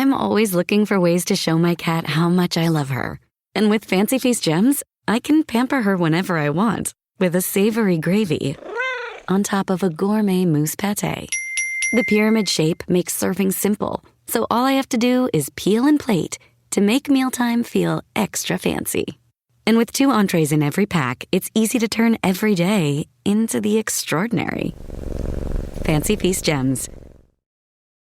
I'm always looking for ways to show my cat how much I love her. And with Fancy Feast gems, I can pamper her whenever I want with a savory gravy on top of a gourmet mousse pâté. The pyramid shape makes serving simple, so all I have to do is peel and plate to make mealtime feel extra fancy. And with 2 entrees in every pack, it's easy to turn every day into the extraordinary. Fancy Feast gems.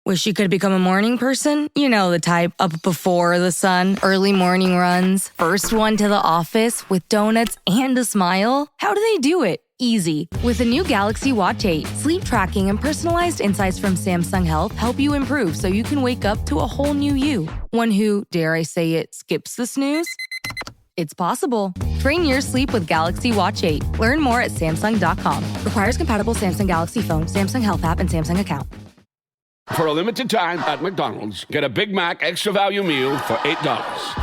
Wish you could become a morning person? You know, the type up before the sun, early morning runs, first one to the office with donuts and a smile. How do they do it? Easy. With the new Galaxy Watch 8, sleep tracking and personalized insights from Samsung Health help you improve so you can wake up to a whole new you. One who, dare I say it, skips the snooze? It's possible. Train your sleep with Galaxy Watch 8. Learn more at Samsung.com. Requires compatible Samsung Galaxy phone, Samsung Health app, and Samsung account. For a limited time at McDonald's, get a Big Mac extra value meal for $8.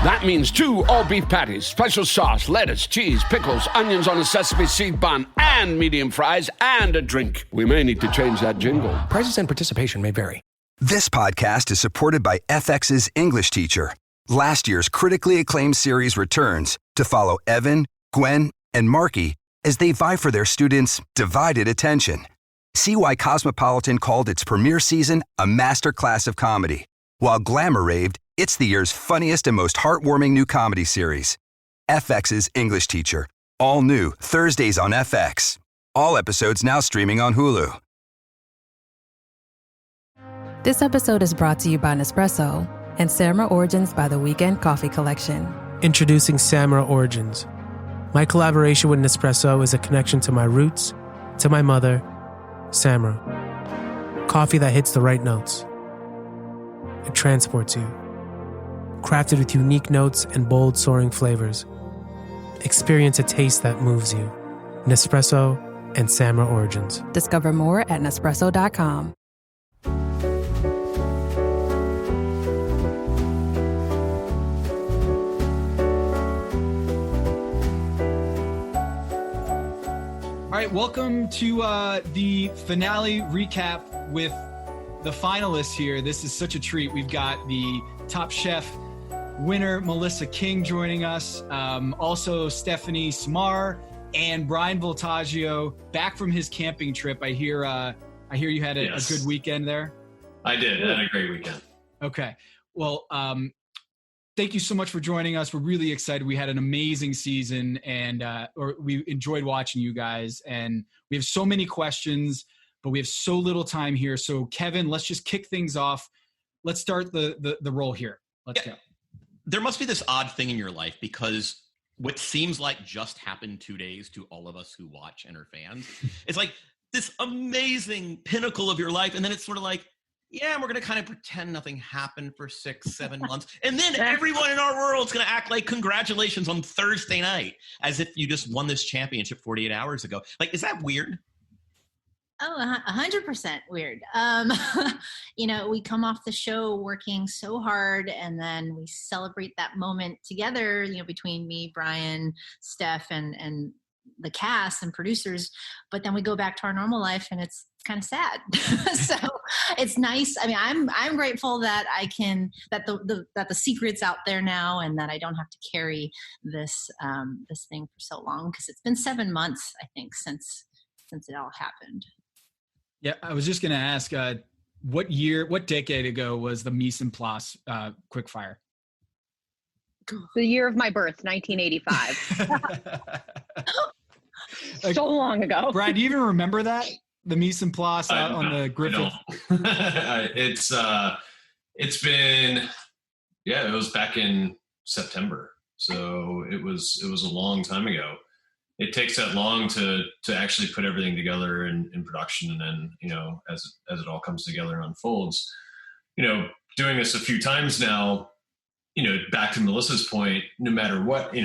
That means 2 all-beef patties, special sauce, lettuce, cheese, pickles, onions on a sesame seed bun, and medium fries, and a drink. We may need to change that jingle. Prices and participation may vary. This podcast is supported by FX's English Teacher. Last year's critically acclaimed series returns to follow Evan, Gwen, and Marky as they vie for their students' divided attention. See why Cosmopolitan called its premiere season a masterclass of comedy, while Glamour raved it's the year's funniest and most heartwarming new comedy series. FX's English Teacher. All new Thursdays on FX. All episodes now streaming on Hulu. This episode is brought to you by Nespresso and Cmar Origins by The Weekend Coffee Collection. Introducing Cmar Origins. My collaboration with Nespresso is a connection to my roots, to my mother, Cmar. Coffee that hits the right notes. It transports you. Crafted with unique notes and bold soaring flavors. Experience a taste that moves you. Nespresso and Cmar Origins. Discover more at Nespresso.com. All right, welcome to the finale recap with the finalists here. This is such a treat. We've got the Top Chef winner, Melissa King, joining us. Also, Stephanie Cmar and Bryan Voltaggio back from his camping trip. I hear you had a good weekend there. I did. I had a great weekend. Okay. Well, thank you so much for joining us. We're really excited. We had an amazing season, and we enjoyed watching you guys. And we have so many questions, but we have so little time here. So, Kevin, let's just kick things off. Let's start the roll here. Let's go. There must be this odd thing in your life, because what seems like just happened 2 days to all of us who watch and are fans, it's like this amazing pinnacle of your life, and then it's sort of like, yeah, we're going to kind of pretend nothing happened for 6-7 months. And then everyone in our world's going to act like congratulations on Thursday night, as if you just won this championship 48 hours ago. Like, is that weird? Oh, 100% weird. We come off the show working so hard, and then we celebrate that moment together, between me, Bryan, Steph, and the cast and producers. But then we go back to our normal life, and it's kind of sad. So it's nice. I mean, I'm grateful that that the secret's out there now, and that I don't have to carry this thing for so long, because it's been 7 months, I think, since it all happened. Yeah, I was just going to ask, what decade ago was the Mise en Place quickfire? The year of my birth, 1985. So long ago. Bryan, do you even remember that? The Mise en Place on the Griffith? It's been, it was back in September. So it was a long time ago. It takes that long to actually put everything together in production. And then, as it all comes together and unfolds, doing this a few times now, back to Melissa's point, no matter what,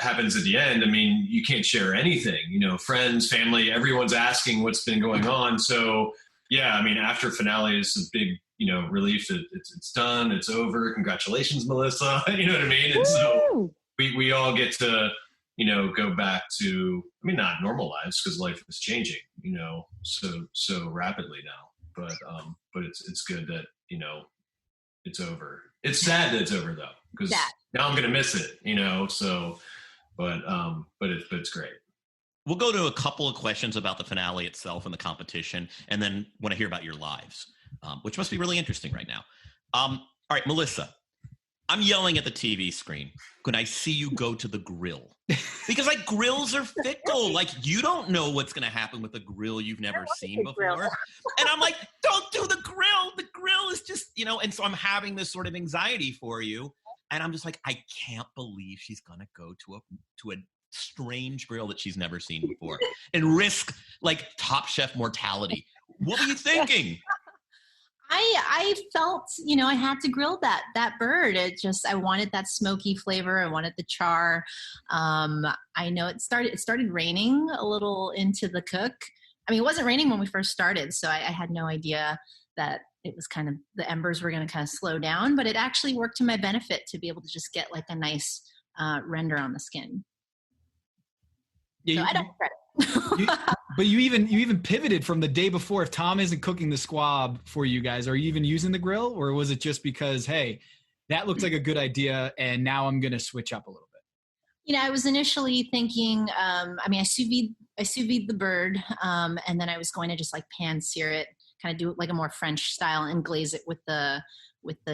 happens at the end, I mean, you can't share anything, friends, family, everyone's asking what's been going on. So yeah, I mean, after finale is a big, relief that it's done, it's over. Congratulations, Melissa. You know what I mean? And so we all get to, go back to, I mean, not normal lives, because life is changing, so rapidly now, but it's good that, it's over. It's sad that it's over though, because now I'm going to miss it, so, but it's great. We'll go to a couple of questions about the finale itself and the competition, and then want to hear about your lives, which must be really interesting right now. All right, Melissa, I'm yelling at the TV screen when I see you go to the grill. Because grills are fickle. You don't know what's going to happen with a grill you've never seen before. And I'm like, don't do the grill. The grill is just, and so I'm having this sort of anxiety for you. And I'm just like, I can't believe she's going to go to a strange grill that she's never seen before and risk Top Chef mortality. What were you thinking? I felt, I had to grill that bird. I wanted that smoky flavor. I wanted the char. I know it started raining a little into the cook. I mean, it wasn't raining when we first started, so I had no idea that it was kind of, the embers were going to kind of slow down, but it actually worked to my benefit to be able to just get a nice render on the skin. Yeah, so I don't regret it. But you even pivoted from the day before. If Tom isn't cooking the squab for you guys, are you even using the grill, or was it just because, hey, that looked like a good idea and now I'm going to switch up a little bit? I was initially thinking, I sous vide the bird, and then I was going to just pan sear it, kind of do it like a more French style and glaze it with the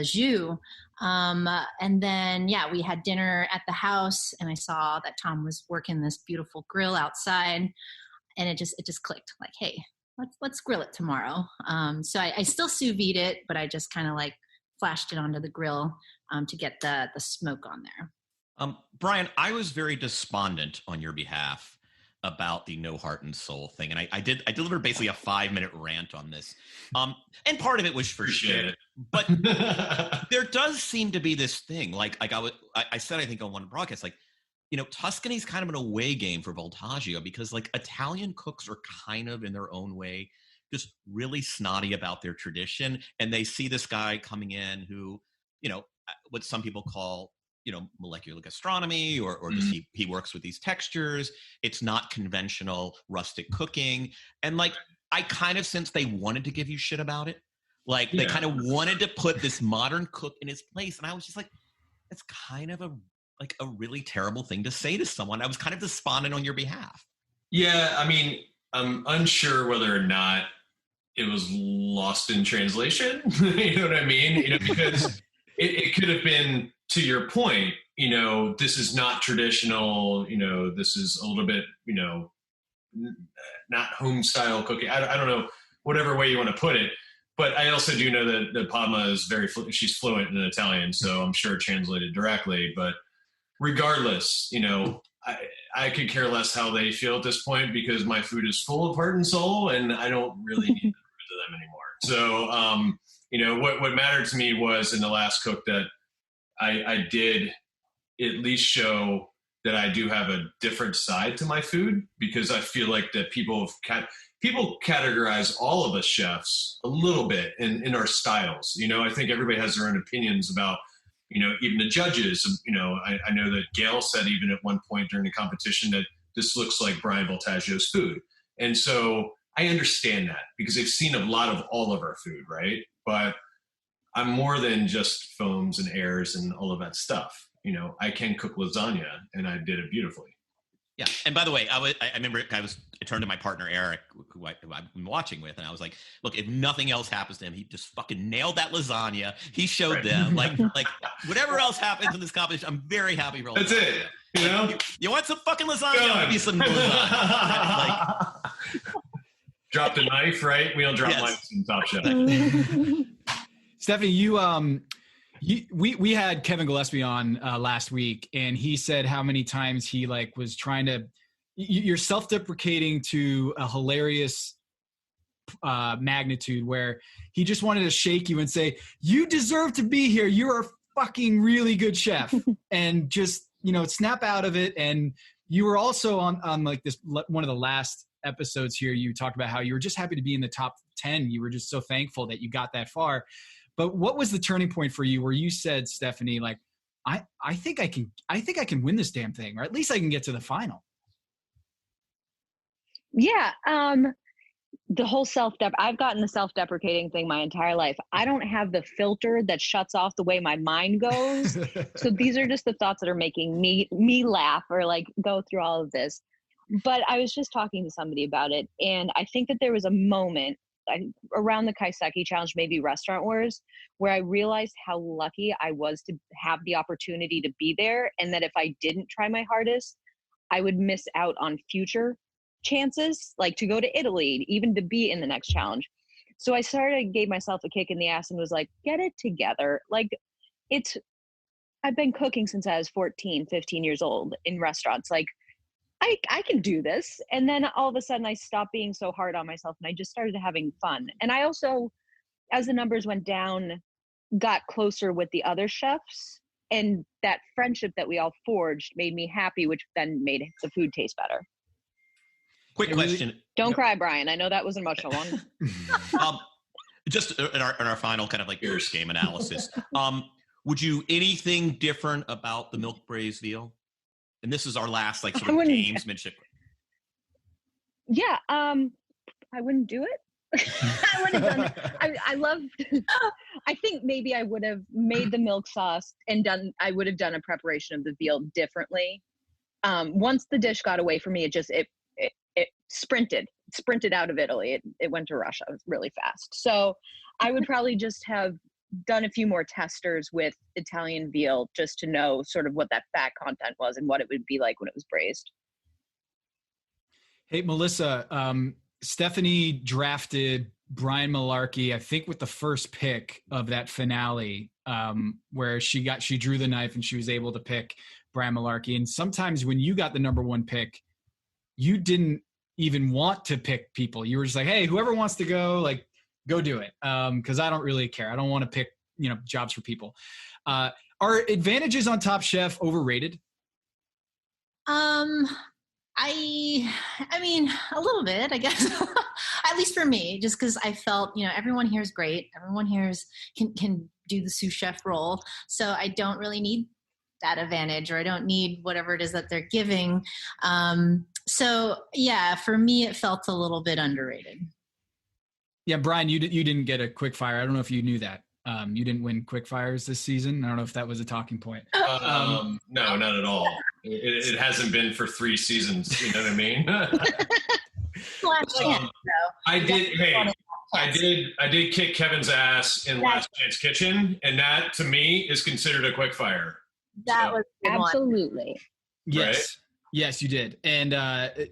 jus. And then, we had dinner at the house and I saw that Tom was working this beautiful grill outside, and it just clicked hey, let's grill it tomorrow. So I still sous vide it, but I just kind of flashed it onto the grill to get the smoke on there. Bryan, I was very despondent on your behalf about the no heart and soul thing. And I delivered basically a 5-minute rant on this. And part of it was for shit. But there does seem to be this thing. I said, I think on one broadcast, Tuscany's kind of an away game for Voltaggio, because Italian cooks are kind of in their own way just really snotty about their tradition. And they see this guy coming in who, what some people call, molecular gastronomy, or just he works with these textures. It's not conventional rustic cooking. And I kind of sense they wanted to give you shit about it. They kind of wanted to put this modern cook in his place. And I was just it's kind of a really terrible thing to say to someone. I was kind of despondent on your behalf. Yeah. I mean, I'm unsure whether or not it was lost in translation. You know what I mean? Because it could have been, to your point, this is not traditional, this is a little bit, not home style cooking. I don't know, whatever way you want to put it. But I also do know that Padma is she's fluent in Italian, so I'm sure translated directly. But regardless, I could care less how they feel at this point, because my food is full of heart and soul, and I don't really need to prove to them anymore. So, what mattered to me was in the last cook that I did at least show that I do have a different side to my food, because I feel like that people categorize all of us chefs a little bit in our styles. I think everybody has their own opinions about, even the judges. I know that Gail said even at one point during the competition that this looks like Bryan Voltaggio's food. And so I understand that, because they've seen a lot of all of our food, right? But I'm more than just foams and airs and all of that stuff. I can cook lasagna, and I did it beautifully. Yeah. And by the way, I remember I turned to my partner, Eric, who I've been watching with, and I was like, look, if nothing else happens to him, he just fucking nailed that lasagna. He showed them whatever else happens in this competition, I'm very happy for all That's it. You want some fucking lasagna? Give me some lasagna. Dropped a knife, right? We don't drop knives in Top Chef. Stephanie, we had Kevin Gillespie on last week, and he said how many times he was trying to. You're self-deprecating to a hilarious magnitude, where he just wanted to shake you and say, "You deserve to be here. You're a fucking really good chef," and just snap out of it. And you were also on this one of the last episodes here. You talked about how you were just happy to be in the top 10. You were just so thankful that you got that far. But what was the turning point for you where you said, Stephanie, I think I can win this damn thing, or at least I can get to the final? Yeah. the whole I've gotten the self-deprecating thing my entire life. I don't have the filter that shuts off the way my mind goes. So these are just the thoughts that are making me laugh or like go through all of this. But I was just talking to somebody about it, and I think that there was a moment around the Kaiseki Challenge, maybe Restaurant Wars, where I realized how lucky I was to have the opportunity to be there, and that if I didn't try my hardest, I would miss out on future chances, like to go to Italy, even to be in the next challenge. So I gave myself a kick in the ass and was like, get it together. Like I've been cooking since I was 14, 15 years old in restaurants. Like I can do this. And then all of a sudden I stopped being so hard on myself and I just started having fun. And I also, as the numbers went down, got closer with the other chefs. And that friendship that we all forged made me happy, which then made the food taste better. Quick question. Don't cry, Brian. I know that was an emotional one. Just in our final kind of like Bears game analysis, would you anything different about the milk braised veal? And this is our last like sort of gamesmanship. Yeah, I wouldn't do it. I would have done it. I think maybe I would have made the milk sauce and I would have done a preparation of the veal differently. Once the dish got away from me, it sprinted out of Italy. It went to Russia really fast. So I would probably just have done a few more testers with Italian veal just to know sort of what that fat content was and what it would be like when it was braised. Hey, Melissa, Stephanie drafted Brian Malarkey, I think with the first pick of that finale, where she drew the knife and she was able to pick Brian Malarkey. And sometimes when you got the number one pick, you didn't even want to pick people. You were just like, hey, whoever wants to go, like, go do it. Because I don't really care. I don't want to pick, jobs for people. Are advantages on Top Chef overrated? I mean, a little bit, I guess, at least for me, just because I felt, everyone here is great. Everyone here can do the sous chef role. So I don't really need that advantage, or I don't need whatever it is that they're giving. So yeah, for me, it felt a little bit underrated. Yeah, Brian, you didn't get a quick fire. I don't know if you knew that. You didn't win quick fires this season. I don't know if that was a talking point. No, not at all. It hasn't been for 3 seasons. You know what I mean? I did kick Kevin's ass in Last Chance Kitchen, and that to me is considered a quick fire. That was absolutely. Yes. Right? Yes, you did. And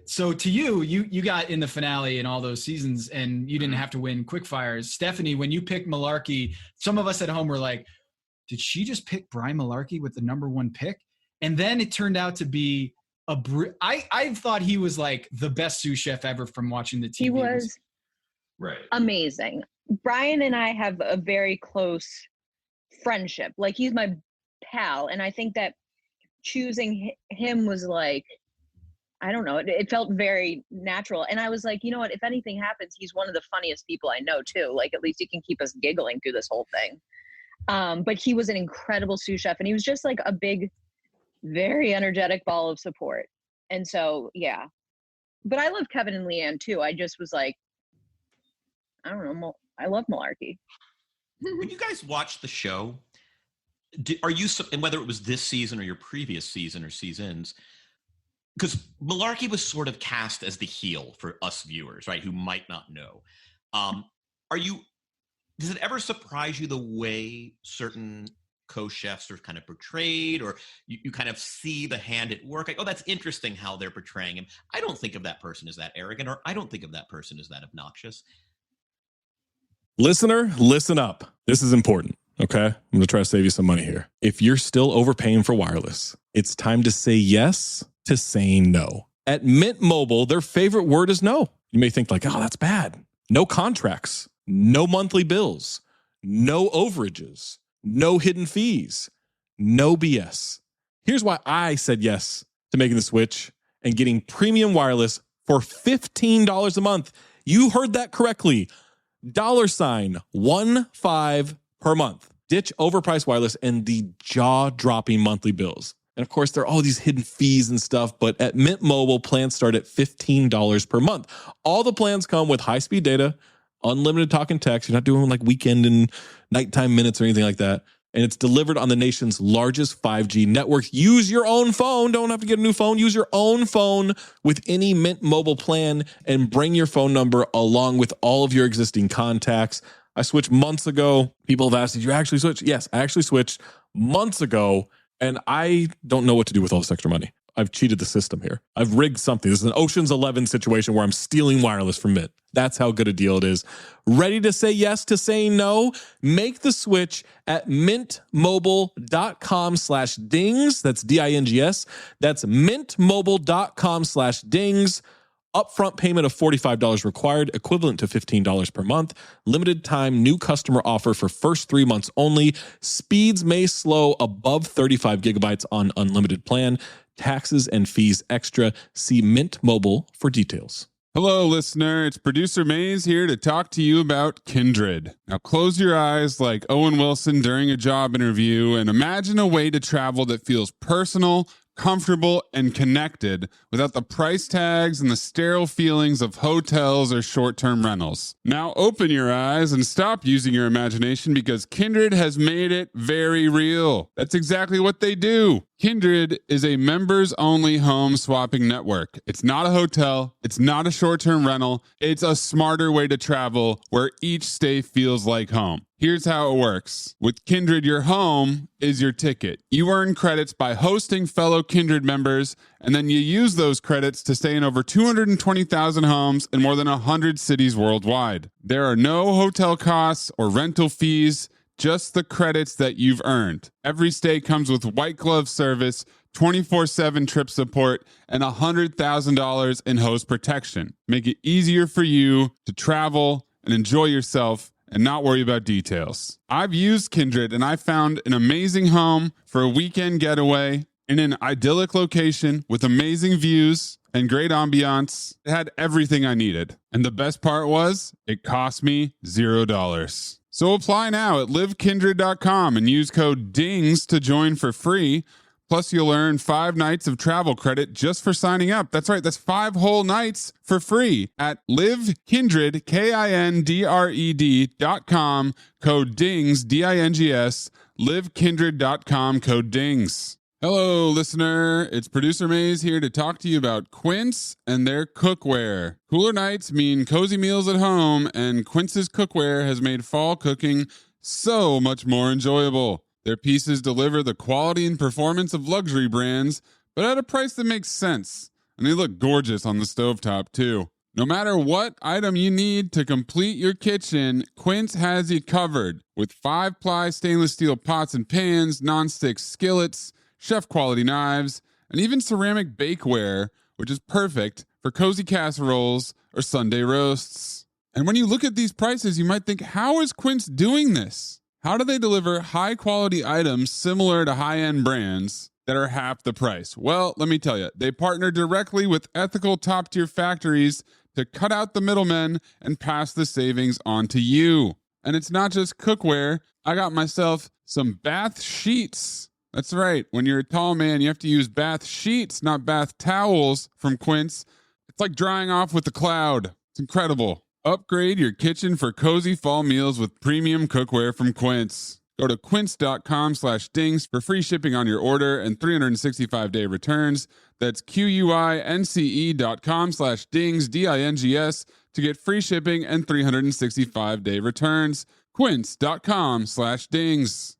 so to you got in the finale in all those seasons and you didn't have to win quickfires. Stephanie, when you picked Malarkey, some of us at home were like, did she just pick Brian Malarkey with the number one pick? And then it turned out to be I thought he was like the best sous chef ever from watching the TV. He was amazing. Brian and I have a very close friendship. Like, he's my pal. And I think that choosing him was like, I don't know, it felt very natural. And I was like, you know what, if anything happens, he's one of the funniest people I know too. Like, at least he can keep us giggling through this whole thing. But he was an incredible sous chef, and he was just like a big, very energetic ball of support. And so, yeah. But I love Kevin and Leanne too. I just was like, I don't know, I love Malarkey. When you guys watch the show, are you, and whether it was this season or your previous season or seasons, because Malarkey was sort of cast as the heel for us viewers, right, who might not know. Does it ever surprise you the way certain co-chefs are kind of portrayed, or you kind of see the hand at work? Like, oh, that's interesting how they're portraying him. I don't think of that person as that arrogant, or I don't think of that person as that obnoxious. Listener, listen up. This is important. Okay, I'm going to try to save you some money here. If you're still overpaying for wireless, it's time to say yes to saying no. At Mint Mobile, their favorite word is no. You may think like, oh, that's bad. No contracts, no monthly bills, no overages, no hidden fees, no BS. Here's why I said yes to making the switch and getting premium wireless for $15 a month. You heard that correctly. $15 per month. Ditch overpriced wireless and the jaw-dropping monthly bills. And of course, there are all these hidden fees and stuff, but at Mint Mobile, plans start at $15 per month. All the plans come with high-speed data, unlimited talk and text. You're not doing like weekend and nighttime minutes or anything like that. And it's delivered on the nation's largest 5G network. Use your own phone. Don't have to get a new phone. Use your own phone with any Mint Mobile plan and bring your phone number along with all of your existing contacts. I switched months ago. People have asked, did you actually switch? Yes, I actually switched months ago, and I don't know what to do with all this extra money. I've cheated the system here. I've rigged something. This is an Ocean's 11 situation where I'm stealing wireless from Mint. That's how good a deal it is. Ready to say yes to saying no? Make the switch at mintmobile.com/dings. That's D-I-N-G-S. That's mintmobile.com/dings. Upfront payment of $45 required, equivalent to $15 per month. Limited time new customer offer for first 3 months only. Speeds may slow above 35 gigabytes on unlimited plan. Taxes and fees extra. See Mint Mobile for details. Hello, listener. It's producer Maze here to talk to you about Kindred. Now, close your eyes like Owen Wilson during a job interview and imagine a way to travel that feels personal, comfortable, and connected without the price tags and the sterile feelings of hotels or short-term rentals. Now open your eyes and stop using your imagination because Kindred has made it very real. That's exactly what they do. Kindred is a members-only home swapping network. It's not a hotel. It's not a short-term rental. It's a smarter way to travel where each stay feels like home. Here's how it works. With Kindred, your home is your ticket. You earn credits by hosting fellow Kindred members, and then you use those credits to stay in over 220,000 homes in more than 100 cities worldwide. There are no hotel costs or rental fees, just the credits that you've earned. Every stay comes with white glove service, 24/7 trip support, and $100,000 in host protection. Make it easier for you to travel and enjoy yourself and not worry about details. I've used Kindred and I found an amazing home for a weekend getaway in an idyllic location with amazing views and great ambiance. It had everything I needed. And the best part was, it cost me $0. So apply now at livekindred.com and use code DINGS to join for free. Plus, you'll earn 5 nights of travel credit just for signing up. That's right, that's 5 whole nights for free at livekindred, KINDRED.com, code DINGS, DINGS, livekindred.com, code DINGS. Hello, listener. It's producer Maze here to talk to you about Quince and their cookware. Cooler nights mean cozy meals at home, and Quince's cookware has made fall cooking so much more enjoyable. Their pieces deliver the quality and performance of luxury brands, but at a price that makes sense. And they look gorgeous on the stovetop, too. No matter what item you need to complete your kitchen, Quince has you covered. With 5-ply stainless steel pots and pans, nonstick skillets, chef-quality knives, and even ceramic bakeware, which is perfect for cozy casseroles or Sunday roasts. And when you look at these prices, you might think, how is Quince doing this? How do they deliver high-quality items similar to high-end brands that are half the price? Well, let me tell you, they partner directly with ethical top-tier factories to cut out the middlemen and pass the savings on to you. And it's not just cookware. I got myself some bath sheets. That's right. When you're a tall man, you have to use bath sheets, not bath towels from Quince. It's like drying off with a cloud. It's incredible. Upgrade your kitchen for cozy fall meals with premium cookware from Quince. Go to quince.com/dings for free shipping on your order and 365-day returns. That's QUINCE.com/dings, DINGS, to get free shipping and 365-day returns. Quince.com/dings.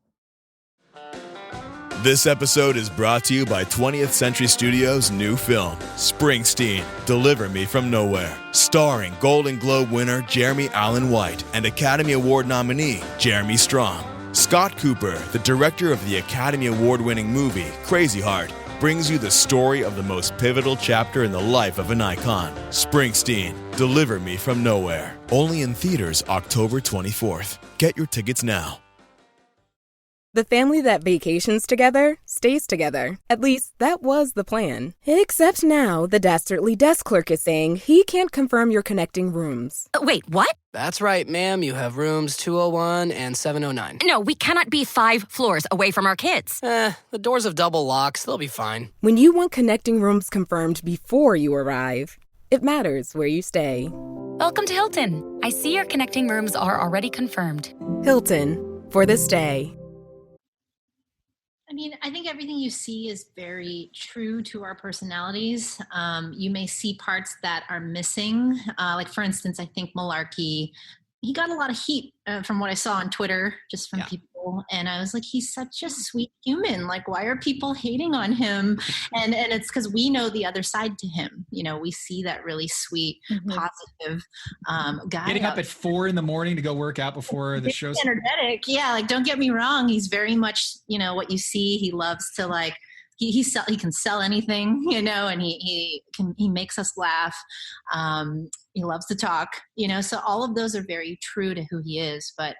This episode is brought to you by 20th Century Studios' new film, Springsteen, Deliver Me From Nowhere, starring Golden Globe winner Jeremy Allen White and Academy Award nominee Jeremy Strong. Scott Cooper, the director of the Academy Award-winning movie Crazy Heart, brings you the story of the most pivotal chapter in the life of an icon. Springsteen, Deliver Me From Nowhere. Only in theaters October 24th. Get your tickets now. The family that vacations together stays together. At least, that was the plan. Except now, the Dastardly desk clerk is saying he can't confirm your connecting rooms. Wait, what? That's right, ma'am. You have rooms 201 and 709. No, we cannot be 5 floors away from our kids. The doors have double locks. They'll be fine. When you want connecting rooms confirmed before you arrive, it matters where you stay. Welcome to Hilton. I see your connecting rooms are already confirmed. Hilton, for the stay. I mean, I think everything you see is very true to our personalities. You may see parts that are missing. Like, for instance, I think Malarkey, he got a lot of heat from what I saw on Twitter, just from people. And I was like, he's such a sweet human. Like, why are people hating on him? And it's because we know the other side to him. You know, we see that really sweet, positive guy. Getting up at 4 a.m. to go work out before the show. Energetic. Yeah, like, don't get me wrong. He's very much, you know, what you see. He loves to, like, he can sell anything, you know, and he makes us laugh. He loves to talk, you know, so all of those are very true to who he is. But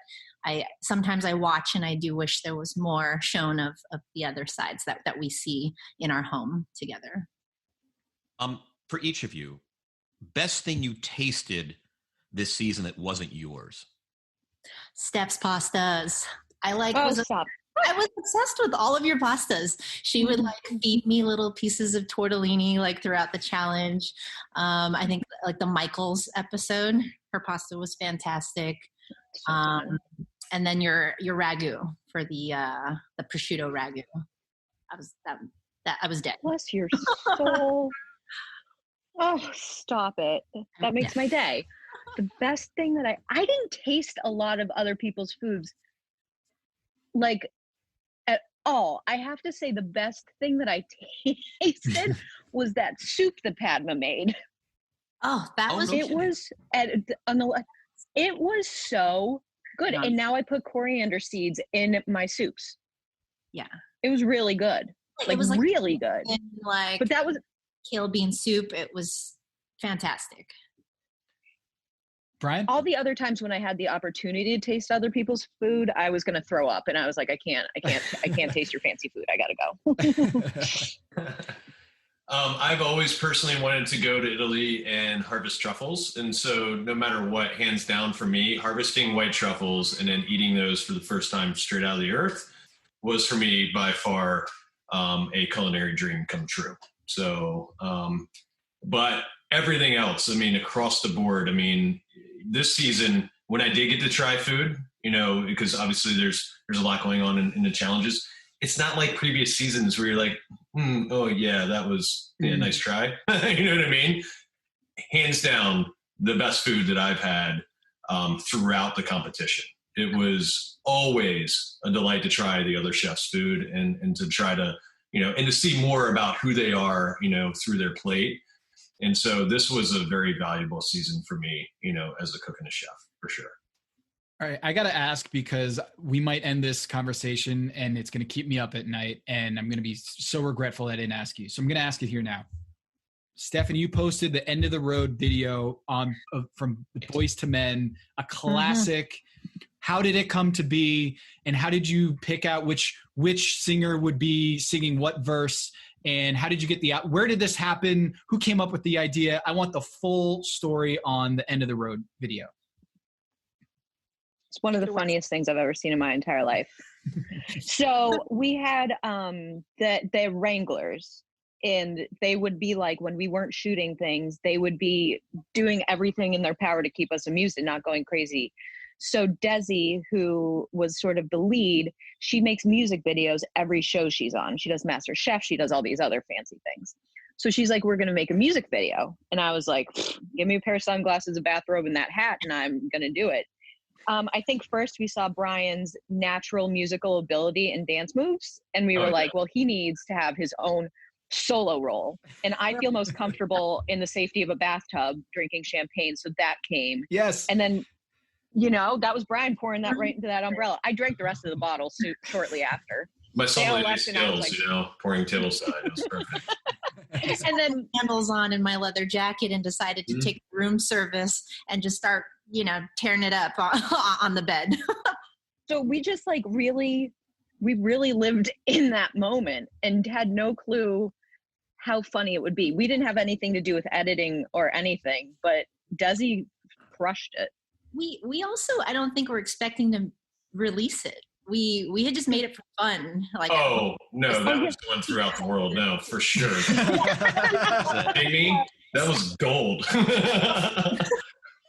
sometimes I watch and I do wish there was more shown of the other sides that we see in our home together. For each of you, best thing you tasted this season that wasn't yours? Steph's pastas. I Stop. I was obsessed with all of your pastas. She would like feed me little pieces of tortellini like throughout the challenge. I think like the Michaels episode, her pasta was fantastic. And then your ragu for the prosciutto ragu. I was dead. Bless your soul. Oh, stop it. That makes my day. The best thing that I didn't taste a lot of other people's foods, like, at all. I have to say the best thing that I tasted was that soup that Padma made. Oh, that was it was it was so good. And now I put coriander seeds in my soups. Yeah. It was really good. It was really good. Like, but that was kale bean soup. It was fantastic. Brian? All the other times when I had the opportunity to taste other people's food, I was going to throw up, and I was like, I can't taste your fancy food. I got to go. I've always personally wanted to go to Italy and harvest truffles. And so no matter what, hands down for me, harvesting white truffles and then eating those for the first time straight out of the earth was for me by far a culinary dream come true. So, but everything else, I mean, across the board, I mean, this season, when I did get to try food, you know, because obviously there's a lot going on in the challenges. It's not like previous seasons where you're like, oh yeah, that was a nice try. You know what I mean? Hands down, the best food that I've had throughout the competition. It was always a delight to try the other chefs' food and to try to, you know, and to see more about who they are, you know, through their plate. And so this was a very valuable season for me, you know, as a cook and a chef, for sure. All right, I got to ask because we might end this conversation and it's going to keep me up at night and I'm going to be so regretful I didn't ask you. So I'm going to ask it here now. Stephanie, you posted the End of the Road video from Boys to Men, a classic. How did it come to be? And how did you pick out which singer would be singing what verse? And how did you get where did this happen? Who came up with the idea? I want the full story on the End of the Road video. It's one of the funniest things I've ever seen in my entire life. So we had the Wranglers, and they would be like, when we weren't shooting things, they would be doing everything in their power to keep us amused and not going crazy. So Desi, who was sort of the lead, she makes music videos every show she's on. She does Master Chef. She does all these other fancy things. So she's like, we're going to make a music video. And I was like, give me a pair of sunglasses, a bathrobe, and that hat, and I'm going to do it. I think first we saw Brian's natural musical ability and dance moves. And we were like, well, he needs to have his own solo role. And I feel most comfortable in the safety of a bathtub drinking champagne. So that came. Yes. And then, you know, that was Brian pouring that right into that umbrella. I drank the rest of the bottle shortly after. My sommelier skills, like, you know, pouring tableside. It was perfect. And then candles on in my leather jacket and decided to take room service and just start, you know, tearing it up on the bed. So we just like really we really lived in that moment and had no clue how funny it would be. We didn't have anything to do with editing or anything, but Desi crushed it. We also, I don't think we're expecting to release it. We had just made it for fun. Like, oh no, that was going throughout the world. No, for sure. Amy, that was gold.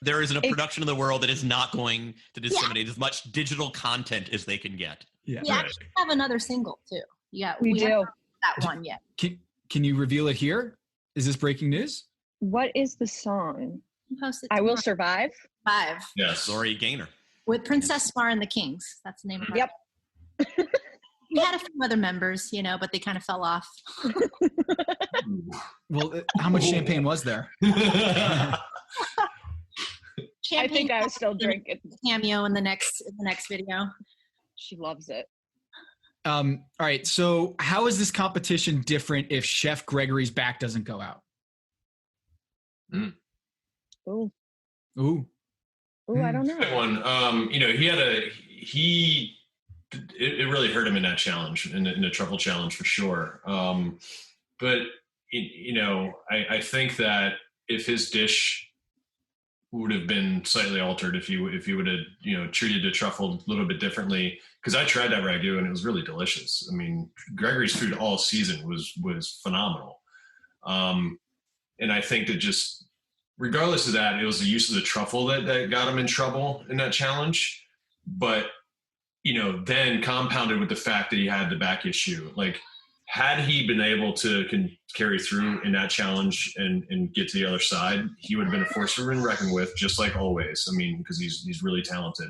There isn't a production in the world that is not going to disseminate as much digital content as they can get. Yeah. We actually have another single too. Yeah, we do. haven't that one yet. Can you reveal it here? Is this breaking news? What is the song? I Will Survive. 5. Yes. Lori Gaynor. With Princess Cmar and the Kings. That's the name of it. Yep. We had a few other members, but they kind of fell off. Well, how much champagne was there? I think I was still drinking. Cameo in the next video. She loves it. All right. So how is this competition different if Chef Gregory's back doesn't go out? Ooh. I don't know. Good one. It really hurt him in that challenge, in the truffle challenge for sure. But I think that if his dish would have been slightly altered, if you would have treated the truffle a little bit differently, because I tried that ragu and it was really delicious. I mean, Gregory's food all season was phenomenal, and I think that just regardless of that, it was the use of the truffle that got him in trouble in that challenge. But then compounded with the fact that he had the back issue, like had he been able to carry through in that challenge and get to the other side, he would have been a force to be reckoned with, just like always. I mean, because he's really talented.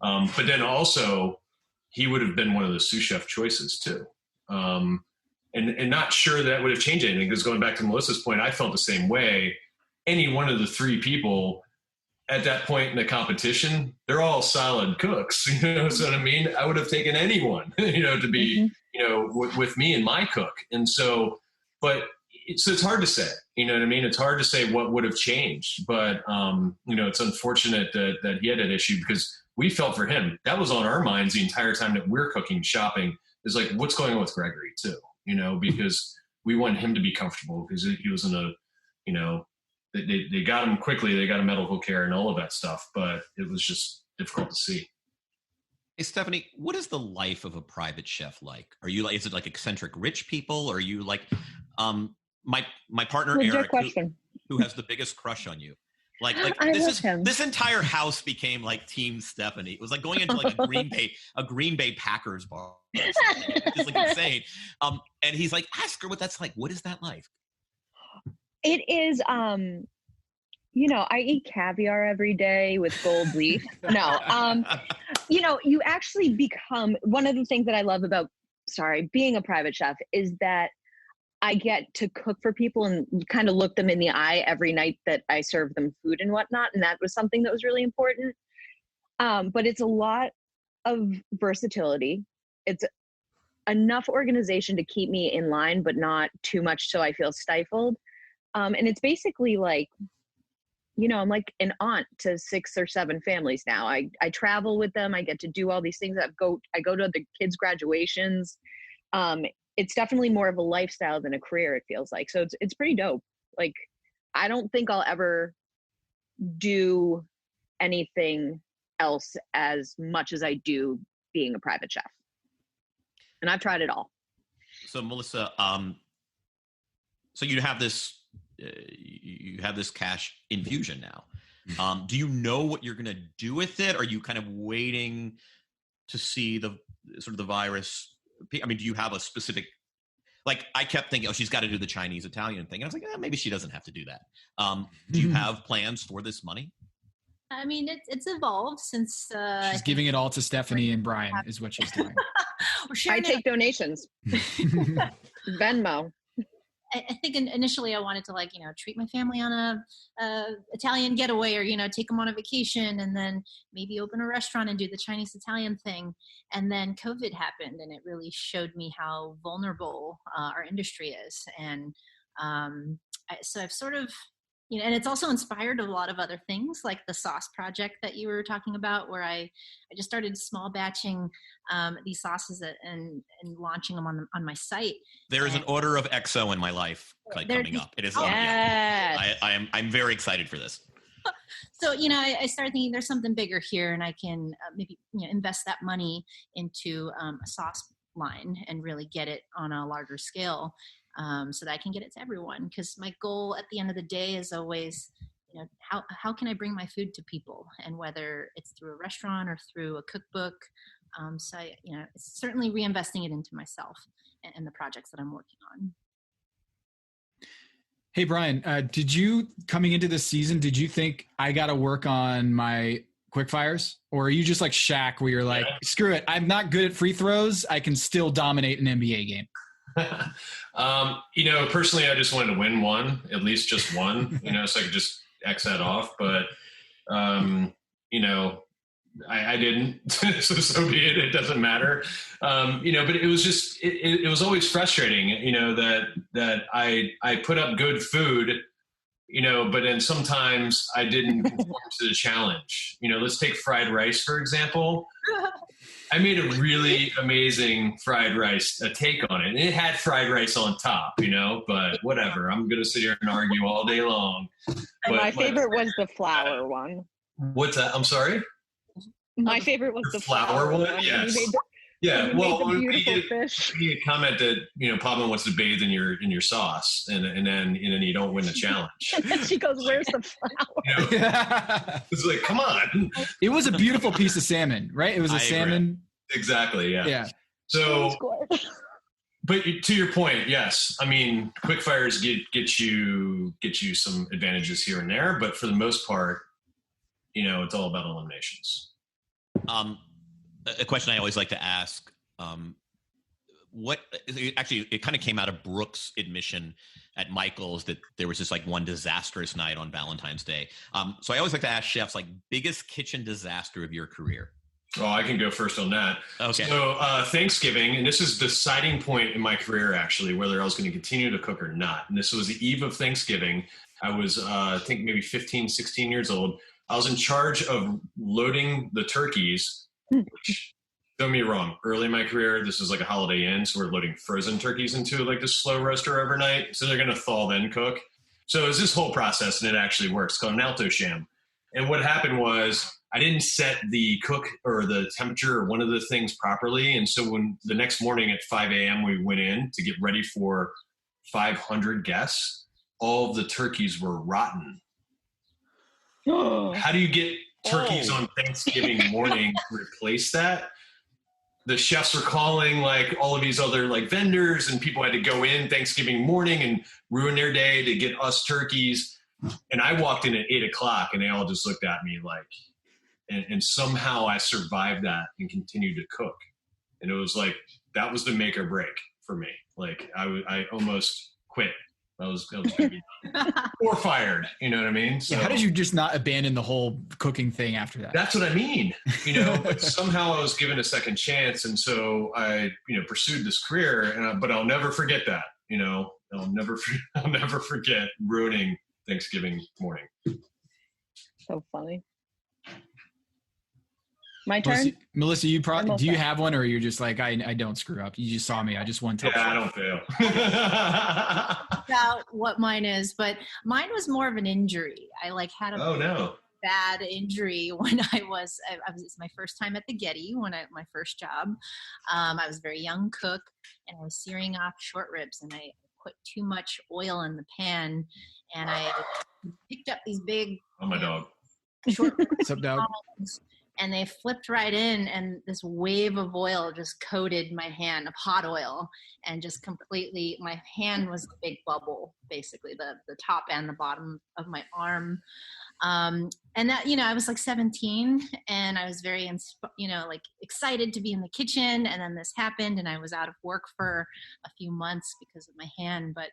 But then also he would have been one of the sous chef choices too. And not sure that would have changed anything, because going back to Melissa's point, I felt the same way. Any one of the 3 people at that point in the competition, they're all solid cooks. You know what I mean? I would have taken anyone, to be, with me and my cook. And so, but it's hard to say, you know what I mean? It's hard to say what would have changed, but, it's unfortunate that he had that issue, because we felt for him. That was on our minds the entire time that we're cooking, shopping, is like, what's going on with Gregory too, because we want him to be comfortable, because he was in a, they got him quickly. They got him medical care and all of that stuff, but it was just difficult to see. Hey, Stephanie, what is the life of a private chef like? Are you is it like eccentric rich people? Or are you like, my partner, Eric, who has the biggest crush on you? Like this entire house became like Team Stephanie. It was like going into like a Green Bay Packers bar. It's just like insane. And he's like, ask her what that's like. What is that like? It is, I eat caviar every day with gold leaf. No, you actually become, one of the things that I love about, being a private chef is that I get to cook for people and kind of look them in the eye every night that I serve them food and whatnot. And that was something that was really important. But it's a lot of versatility. It's enough organization to keep me in line, but not too much so I feel stifled. And it's basically like, I'm like an aunt to 6 or 7 families now. I travel with them. I get to do all these things. I go to the kids' graduations. It's definitely more of a lifestyle than a career, it feels like. So it's pretty dope. Like, I don't think I'll ever do anything else as much as I do being a private chef. And I've tried it all. So Melissa, so you have this cash infusion now. Do you know what you're going to do with it? Are you kind of waiting to see the sort of the virus? I mean, do you have a specific, like, I kept thinking, she's got to do the Chinese Italian thing. And I was like, maybe she doesn't have to do that. Do you have plans for this money? I mean, it's evolved since she's giving it all to Stephanie and Bryan is what she's doing. I take donations. Venmo. I think initially I wanted to treat my family on a Italian getaway, or take them on a vacation, and then maybe open a restaurant and do the Chinese Italian thing. And then COVID happened, and it really showed me how vulnerable our industry is. And so I've sort of and it's also inspired a lot of other things, like the sauce project that you were talking about, where I just started small batching these sauces and launching them on my site. There is an order of XO in my life coming up. It is. I'm very excited for this. So, I started thinking there's something bigger here, and I can maybe invest that money into a sauce line and really get it on a larger scale, so that I can get it to everyone. Because my goal at the end of the day is always, how can I bring my food to people, and whether it's through a restaurant or through a cookbook. So it's certainly reinvesting it into myself and the projects that I'm working on. Hey, Bryan, coming into this season, did you think I got to work on my quick fires? Or are you just like Shaq where you're like, screw it, I'm not good at free throws, I can still dominate an NBA game? Personally, I just wanted to win one, at least just one, so I could just X that off. But, I didn't, so be it. It doesn't matter. But it was just, it was always frustrating, that I put up good food, but then sometimes I didn't conform to the challenge. Let's take fried rice, for example. I made a really amazing fried rice, a take on it. And it had fried rice on top, but whatever. I'm going to sit here and argue all day long. And my favorite was the flour one. What's that? I'm sorry? My favorite was the flour one. Yes. Well, we get a comment that Pablo wants to bathe in your sauce, and then you don't win the challenge. And then she goes, "Where's the flour?" It's like, come on. It was a beautiful piece of salmon, right? It was a salmon. Exactly. Yeah. Yeah. So, but to your point, yes. I mean, quick fires get you some advantages here and there, but for the most part, it's all about eliminations. A question I always like to ask, it kind of came out of Brooke's admission at Michael's that there was just like one disastrous night on Valentine's Day. So I always like to ask chefs, like, biggest kitchen disaster of your career. Oh, I can go first on that. Okay. So Thanksgiving, and this is the deciding point in my career, actually, whether I was going to continue to cook or not. And this was the eve of Thanksgiving. I was, I think maybe 15, 16 years old. I was in charge of loading the turkeys, which, don't get me wrong, early in my career, this is like a Holiday Inn, so we're loading frozen turkeys into like this slow roaster overnight. So they're going to thaw, then cook. So it was this whole process, and it actually works. It's called an Alto Sham. And what happened was I didn't set the cook or the temperature or one of the things properly. And so when the next morning at 5 a.m. we went in to get ready for 500 guests, all of the turkeys were rotten. How do you get turkeys on Thanksgiving morning to replace that? The chefs were calling like all of these other like vendors, and people had to go in Thanksgiving morning and ruin their day to get us turkeys. And I walked in at 8 o'clock and they all just looked at me like, and somehow I survived that and continued to cook. And it was like, that was the make or break for me. Like I almost quit. I was going to be done. Or fired. You know what I mean? So, how did you just not abandon the whole cooking thing after that? That's what I mean. But somehow I was given a second chance. And so I, pursued this career, but I'll never forget that, I'll never forget ruining Thanksgiving morning. So funny. My turn? Melissa, do you have one, or you're just like, I don't screw up? You just saw me. I just won top. Yeah, I don't fail. About what mine is, but mine was more of an injury. I had a bad injury when it's my first time at the Getty, my first job. I was a very young cook, and I was searing off short ribs, and I put too much oil in the pan, and I picked up these big my dog short ribs. What's up, dog? And they flipped right in, and this wave of oil just coated my hand, of hot oil, and just completely, my hand was a big bubble, basically, the top and the bottom of my arm. And that, I was like 17, and I was very, excited to be in the kitchen. And then this happened, and I was out of work for a few months because of my hand. But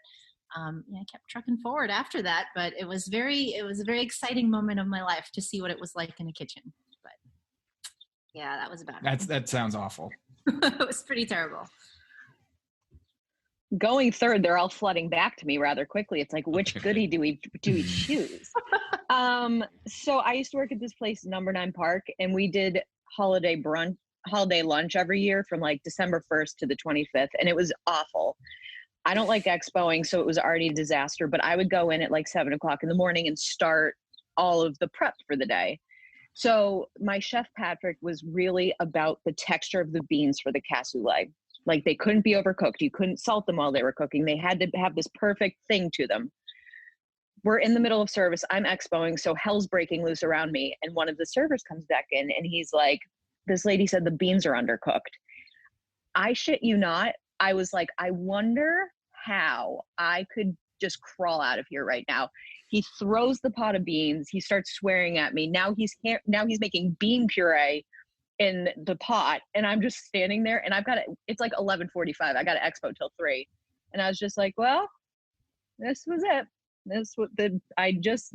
I kept trucking forward after that. But it was a very exciting moment of my life to see what it was like in a kitchen. Yeah, that was about it. That sounds awful. It was pretty terrible. going third, they're all flooding back to me rather quickly. It's like, which goodie do we choose? So I used to work at this place, Number 9 Park, and we did holiday lunch every year from like December 1st to the 25th. And it was awful. I don't like expoing, so it was already a disaster, but I would go in at like 7:00 in the morning and start all of the prep for the day. So my chef Patrick was really about the texture of the beans for the cassoulet. Like they couldn't be overcooked. You couldn't salt them while they were cooking. They had to have this perfect thing to them. We're in the middle of service. I'm expoing, so hell's breaking loose around me. And one of the servers comes back in and he's like, this lady said the beans are undercooked. I shit you not. I was like, I wonder how I could just crawl out of here right now. He throws the pot of beans. He starts swearing at me. Now he's making bean puree in the pot, and I'm just standing there. And it's like 11:45. I got to expo till 3, and I was just like, well, this was it.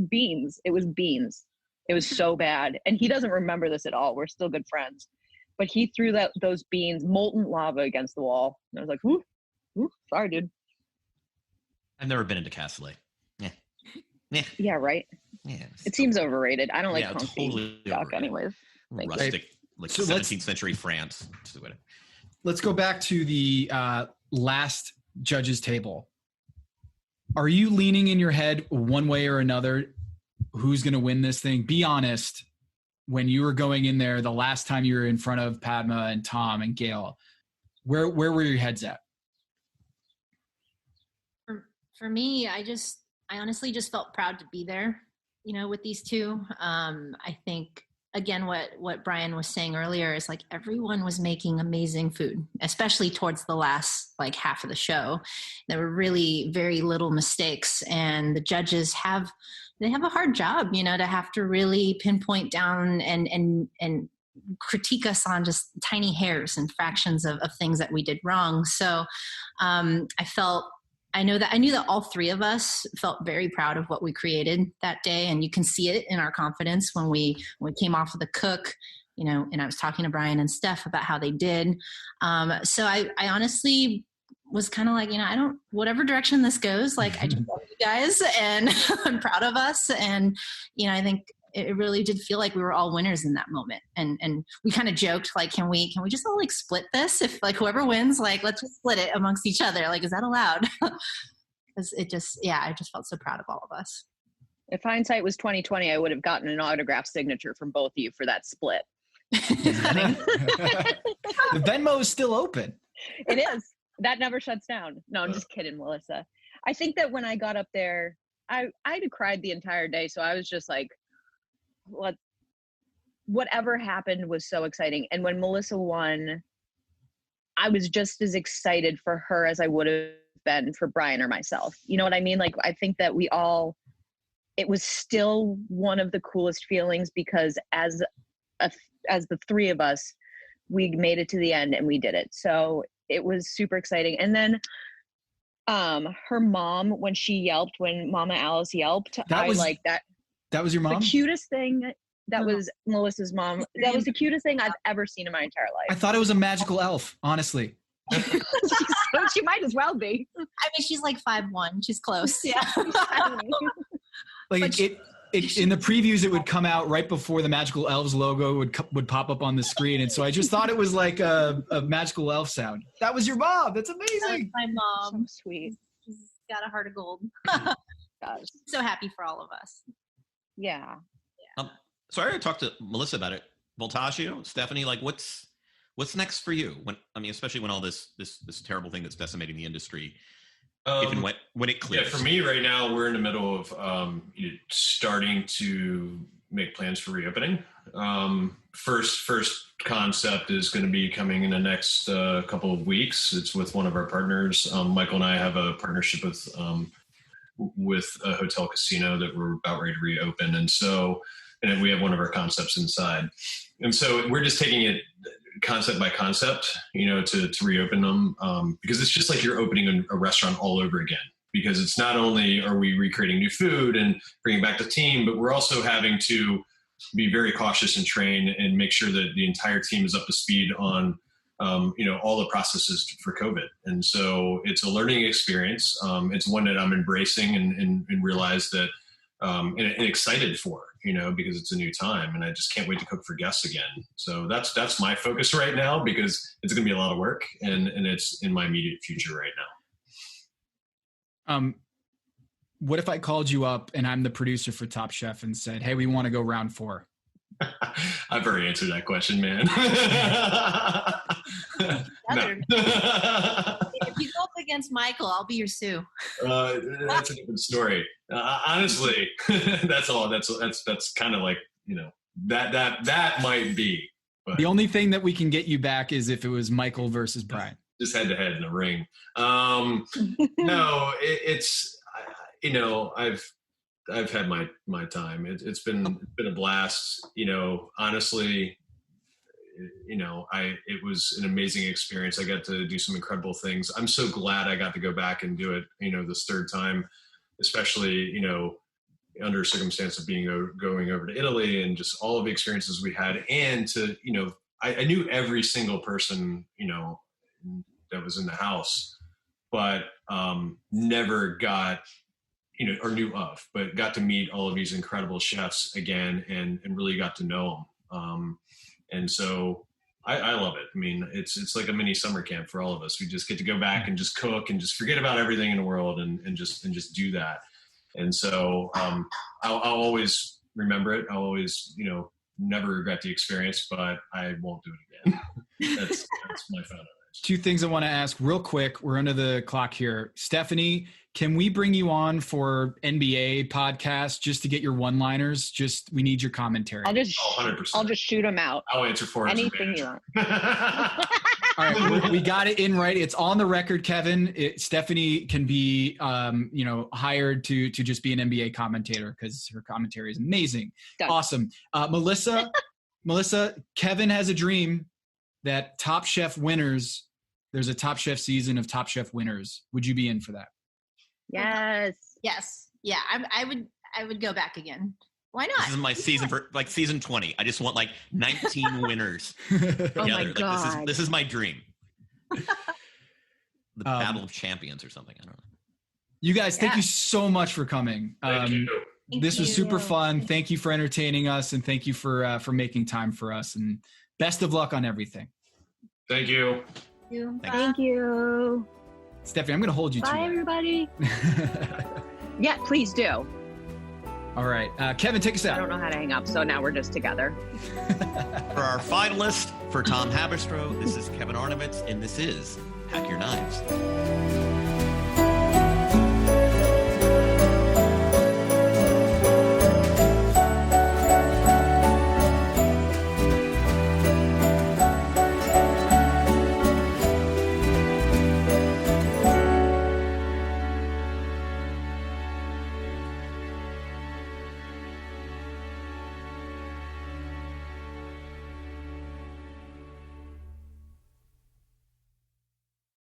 Beans. It was beans. It was so bad. And he doesn't remember this at all. We're still good friends. But he threw those beans, molten lava, against the wall. And I was like, ooh, sorry, dude. I've never been into cassoulet. Yeah, right? Yeah. It seems overrated. I don't like totally duck anyways. Rustic, like So 17th century France. Let's go back to the last judges table. Are you leaning in your head one way or another who's going to win this thing? Be honest. When you were going in there the last time you were in front of Padma and Tom and Gail, where were your heads at? For me, I honestly just felt proud to be there, with these two. I think, again, what Brian was saying earlier is like everyone was making amazing food, especially towards the last like half of the show. There were really very little mistakes, and the judges have a hard job, to have to really pinpoint down and critique us on just tiny hairs and fractions of things that we did wrong. So I knew that all three of us felt very proud of what we created that day. And you can see it in our confidence when we came off of the cook, and I was talking to Brian and Steph about how they did. So I honestly was kind of like, whatever direction this goes, like I just love you guys and I'm proud of us. And, I think it really did feel like we were all winners in that moment. And we kind of joked, like, can we just all like split this? If like whoever wins, like, let's just split it amongst each other. Like, is that allowed? Because I just felt so proud of all of us. If hindsight was 2020, I would have gotten an autograph signature from both of you for that split. The Venmo is still open. It is. That never shuts down. No, I'm just kidding, Melissa. I think that when I got up there, I'd cried the entire day. So I was just like, whatever happened was so exciting. And when Melissa won, I was just as excited for her as I would have been for Brian or myself. You know what I mean? Like, I think that it was still one of the coolest feelings because as the three of us, we made it to the end and we did it. So it was super exciting. And then her mom, when Mama Alice yelped, I like that. That was your mom? The cutest thing. That was Melissa's mom. That was the cutest thing I've ever seen in my entire life. I thought it was a magical elf, honestly. She might as well be. I mean, she's like 5'1". She's close. Yeah. Like in the previews, it would come out right before the Magical Elves logo would pop up on the screen, and so I just thought it was like a magical elf sound. That was your mom. That's amazing. That was my mom. So sweet. She's got a heart of gold. Gosh. So happy for all of us. Yeah. So I already talked to Melissa about it. Voltaggio, Stephanie, like what's next for you? Especially when all this terrible thing that's decimating the industry. If and when it clears. Yeah, for me right now, we're in the middle of starting to make plans for reopening. First concept is going to be coming in the next couple of weeks. It's with one of our partners. Michael and I have a partnership with a hotel casino that we're about ready to reopen, and we have one of our concepts inside, and so we're just taking it concept by concept, to reopen them, because it's just like you're opening a restaurant all over again, because it's not only are we recreating new food and bringing back the team, but we're also having to be very cautious and train and make sure that the entire team is up to speed on all the processes for COVID. And so it's a learning experience. It's one that I'm embracing and realize that, and excited for, because it's a new time and I just can't wait to cook for guests again. So that's my focus right now, because it's going to be a lot of work and it's in my immediate future right now. What if I called you up and I'm the producer for Top Chef and said, hey, we want to go round 4? I've already answered that question, man. If you go up against Michael, I'll be your Sue. That's a different story. Honestly, that's all. That's kind of like, that might be. But the only thing that we can get you back is if it was Michael versus Bryan. Just head to head in a ring. No, I've had my time. It's been a blast. Honestly, it was an amazing experience. I got to do some incredible things. I'm so glad I got to go back and do it, this third time, especially, under circumstance of going over to Italy and just all of the experiences we had. And to, I knew every single person, that was in the house, but never got, or knew of, but got to meet all of these incredible chefs again and really got to know them. And so I love it. I mean, it's like a mini summer camp for all of us. We just get to go back and just cook and just forget about everything in the world and just do that. And so I'll always remember it. I'll always, never regret the experience, but I won't do it again. That's my final answer. 2 things I want to ask real quick. We're under the clock here. Stephanie, can we bring you on for NBA podcast just to get your one-liners? We need your commentary. I'll just shoot them out. I'll answer for it. Anything you want. All right, we got it in right. It's on the record, Kevin. Stephanie can be, hired to just be an NBA commentator because her commentary is amazing. Done. Awesome. Melissa, Kevin has a dream that Top Chef winners. There's a Top Chef season of Top Chef winners. Would you be in for that? Yes. Yeah, I would go back again. Why not? This is my season for season 20. I just want 19 winners. Oh my God. This is my dream. The Battle of Champions or something. I don't know. You guys, thank you so much for coming. This was super fun. Thank you for entertaining us, and thank you for making time for us. And best of luck on everything. Thank you. Thank you. Stephanie, I'm going to hold you to it. Bye, everybody. Yeah, please do. All right. Kevin, take us out. I don't know how to hang up, so now we're just together. For our finalist, for Tom Haberstroh, this is Kevin Arnovitz, and this is Pack Your Knives.